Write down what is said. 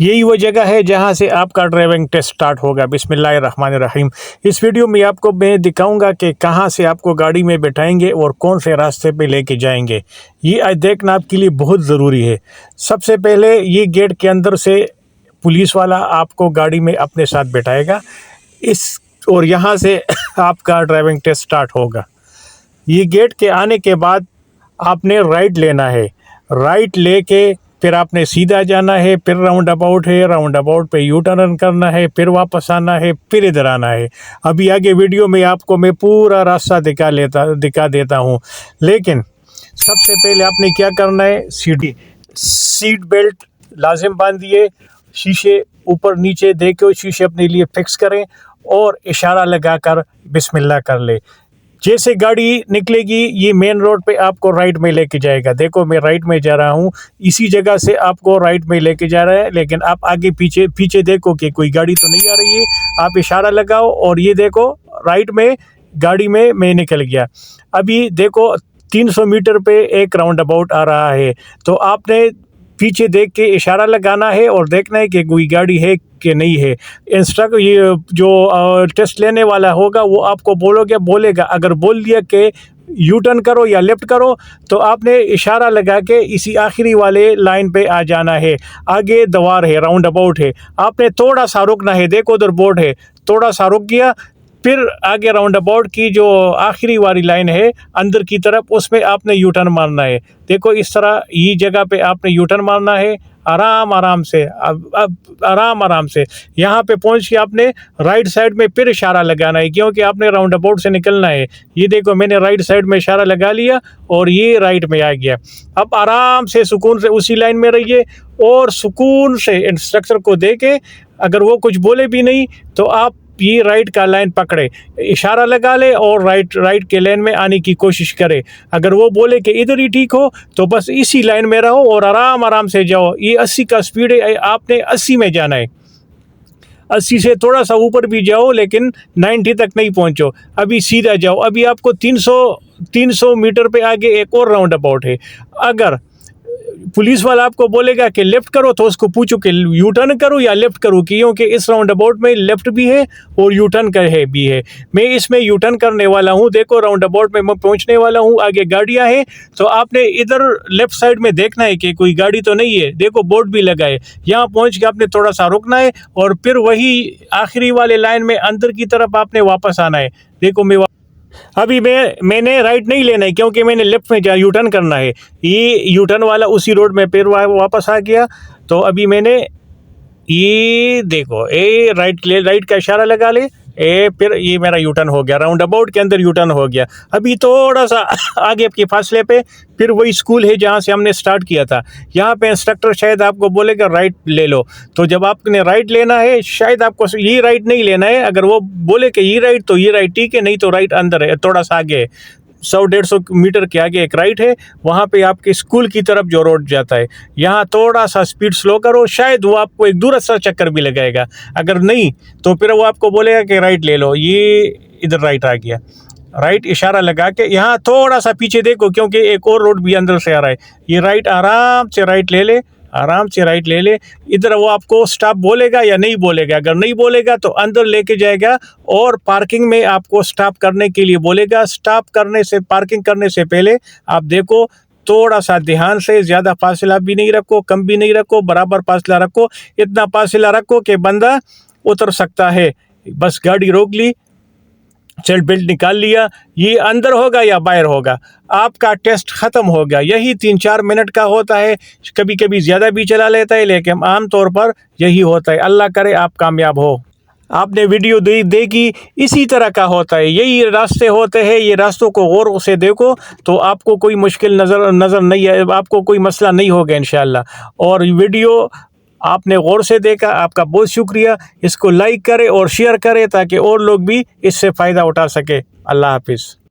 یہی وہ جگہ ہے جہاں سے آپ کا ڈرائیونگ ٹیسٹ سٹارٹ ہوگا۔ بسم اللہ الرحمن الرحیم۔ اس ویڈیو میں آپ کو میں دکھاؤں گا کہ کہاں سے آپ کو گاڑی میں بٹھائیں گے اور کون سے راستے پہ لے کے جائیں گے۔ یہ دیکھنا آپ کے لیے بہت ضروری ہے۔ سب سے پہلے یہ گیٹ کے اندر سے پولیس والا آپ کو گاڑی میں اپنے ساتھ بٹھائے گا، اور یہاں سے آپ کا ڈرائیونگ ٹیسٹ سٹارٹ ہوگا۔ یہ گیٹ کے آنے کے بعد آپ نے رائٹ لینا ہے، رائٹ لے کے پھر آپ نے سیدھا جانا ہے، پھر راؤنڈ اباؤٹ ہے، راؤنڈ اباؤٹ پہ یو ٹرن کرنا ہے، پھر واپس آنا ہے، پھر ادھر آنا ہے۔ ابھی آگے ویڈیو میں آپ کو میں پورا راستہ دکھا دیتا ہوں، لیکن سب سے پہلے آپ نے کیا کرنا ہے، سیٹ بیلٹ لازم باندھیے، شیشے اوپر نیچے دیکھو، شیشے اپنے لیے فکس کریں اور اشارہ لگا کر بسم اللہ کر لے۔ جیسے گاڑی نکلے گی یہ مین روڈ پہ آپ کو رائٹ میں لے کے جائے گا۔ دیکھو میں رائٹ میں جا رہا ہوں، اسی جگہ سے آپ کو رائٹ میں لے کے جا رہا ہے، لیکن آپ آگے پیچھے دیکھو کہ کوئی گاڑی تو نہیں آ رہی ہے۔ آپ اشارہ لگاؤ اور یہ دیکھو رائٹ میں گاڑی میں نکل گیا۔ ابھی دیکھو 300 میٹر پہ ایک راؤنڈ اباؤٹ آ رہا ہے، تو آپ نے پیچھے دیکھ کے اشارہ لگانا ہے اور دیکھنا ہے کہ کوئی گاڑی ہے کہ نہیں ہے۔ یہ جو ٹیسٹ لینے والا ہوگا وہ آپ کو بولے گا، اگر بول دیا کہ یو ٹرن کرو یا لیفٹ کرو تو آپ نے اشارہ لگا کے اسی آخری والے لائن پہ آ جانا ہے۔ آگے دوار ہے، راؤنڈ اباؤٹ ہے، آپ نے تھوڑا سا رکنا ہے، دیکھو ادھر بورڈ ہے، تھوڑا سا رک گیا، پھر آگے راؤنڈ اباؤٹ کی جو آخری والی لائن ہے اندر کی طرف، اس میں آپ نے یو ٹرن مارنا ہے۔ دیکھو اس طرح یہ جگہ پہ آپ نے یو ٹرن مارنا ہے، آرام سے یہاں پہ پہنچ کے آپ نے رائٹ سائڈ میں پھر اشارہ لگانا ہے، کیونکہ آپ نے راؤنڈ اباؤٹ سے نکلنا ہے۔ یہ دیکھو میں نے رائٹ سائڈ میں اشارہ لگا لیا اور یہ رائٹ میں آ گیا۔ اب آرام سے سکون سے اسی لائن میں رہیے اور سکون سے انسٹرکٹر کو دے کے، اگر وہ کچھ بولے بھی نہیں تو آپ یہ رائٹ کا لائن پکڑے، اشارہ لگا لے اور رائٹ کے لائن میں آنے کی کوشش کرے۔ اگر وہ بولے کہ ادھر ہی ٹھیک ہو تو بس اسی لائن میں رہو اور آرام سے جاؤ۔ یہ 80 کا سپیڈ ہے، آپ نے 80 میں جانا ہے، 80 سے تھوڑا سا اوپر بھی جاؤ لیکن 90 تک نہیں پہنچو۔ ابھی سیدھا جاؤ۔ ابھی آپ کو 300 میٹر پہ آگے ایک اور راؤنڈ اباؤٹ ہے۔ اگر پولیس والا آپ کو بولے گا کہ لیفٹ کرو تو اس کو پوچھو کہ یو ٹرن کرو یا لیفٹ کرو، کیونکہ اس راؤنڈ اباؤٹ میں لیفٹ بھی ہے اور یو ٹرن بھی ہے۔ میں اس میں یو ٹرن کرنے والا ہوں۔ دیکھو راؤنڈ اباؤٹ میں پہنچنے والا ہوں، آگے گاڑیاں ہیں، تو آپ نے ادھر لیفٹ سائڈ میں دیکھنا ہے کہ کوئی گاڑی تو نہیں ہے۔ دیکھو بورڈ بھی لگا ہے، یہاں پہنچ کے آپ نے تھوڑا سا رکنا ہے اور پھر وہی آخری والے لائن میں اندر کی طرف آپ نے واپس آنا ہے۔ دیکھو ابھی میں نے رائٹ نہیں لینا ہے کیونکہ میں نے لیفٹ میں یو ٹرن کرنا ہے۔ یہ یو ٹرن والا اسی روڈ میں پھر واپس آ گیا، تو ابھی میں نے یہ دیکھو رائٹ کا اشارہ لگا لے، پھر یہ میرا یو ٹرن ہو گیا، راؤنڈ اباؤٹ کے اندر یو ٹرن ہو گیا۔ ابھی تھوڑا سا آگے کے فاصلے پہ پھر وہی اسکول ہے جہاں سے ہم نے سٹارٹ کیا تھا، یہاں پہ انسٹرکٹر شاید آپ کو بولے گا رائٹ لے لو، تو جب آپ نے رائٹ لینا ہے شاید آپ کو یہ رائٹ نہیں لینا ہے۔ اگر وہ بولے کہ یہ رائٹ تو یہ رائٹ ٹھیک ہے، نہیں تو رائٹ اندر ہے، تھوڑا سا آگے 100-150 میٹر کے آگے ایک رائٹ ہے، وہاں پہ آپ کے اسکول کی طرف جو روڈ جاتا ہے، یہاں تھوڑا سا سپیڈ سلو کرو، شاید وہ آپ کو ایک دور سا چکر بھی لگائے گا۔ اگر نہیں تو پھر وہ آپ کو بولے گا کہ رائٹ لے لو۔ یہ ادھر رائٹ آ گیا، رائٹ اشارہ لگا کے یہاں تھوڑا سا پیچھے دیکھو کیونکہ ایک اور روڈ بھی اندر سے آ رہا ہے۔ یہ رائٹ آرام سے رائٹ لے لے، ادھر وہ آپ کو سٹاپ بولے گا یا نہیں بولے گا۔ اگر نہیں بولے گا تو اندر لے کے جائے گا اور پارکنگ میں آپ کو سٹاپ کرنے کے لیے بولے گا۔ پارکنگ کرنے سے پہلے آپ دیکھو تھوڑا سا دھیان سے، زیادہ فاصلہ بھی نہیں رکھو، کم بھی نہیں رکھو، برابر فاصلہ رکھو، اتنا فاصلہ رکھو کہ بندہ اتر سکتا ہے۔ بس گاڑی روک لی، سیٹ بیلٹ نکال لیا، یہ اندر ہوگا یا باہر ہوگا، آپ کا ٹیسٹ ختم ہو گیا۔ یہی 3-4 منٹ کا ہوتا ہے، کبھی کبھی زیادہ بھی چلا لیتا ہے، لیکن عام طور پر یہی ہوتا ہے۔ اللہ کرے آپ کامیاب ہو۔ آپ نے ویڈیو دیکھی، اسی طرح کا ہوتا ہے، یہی راستے ہوتے ہیں۔ یہ راستوں کو غور سے دیکھو تو آپ کو کوئی مشکل نظر نہیں ہے، آپ کو کوئی مسئلہ نہیں ہوگا انشاءاللہ۔ اور ویڈیو آپ نے غور سے دیکھا، آپ کا بہت شکریہ۔ اس کو لائک کرے اور شیئر کرے تاکہ اور لوگ بھی اس سے فائدہ اٹھا سکے۔ اللہ حافظ۔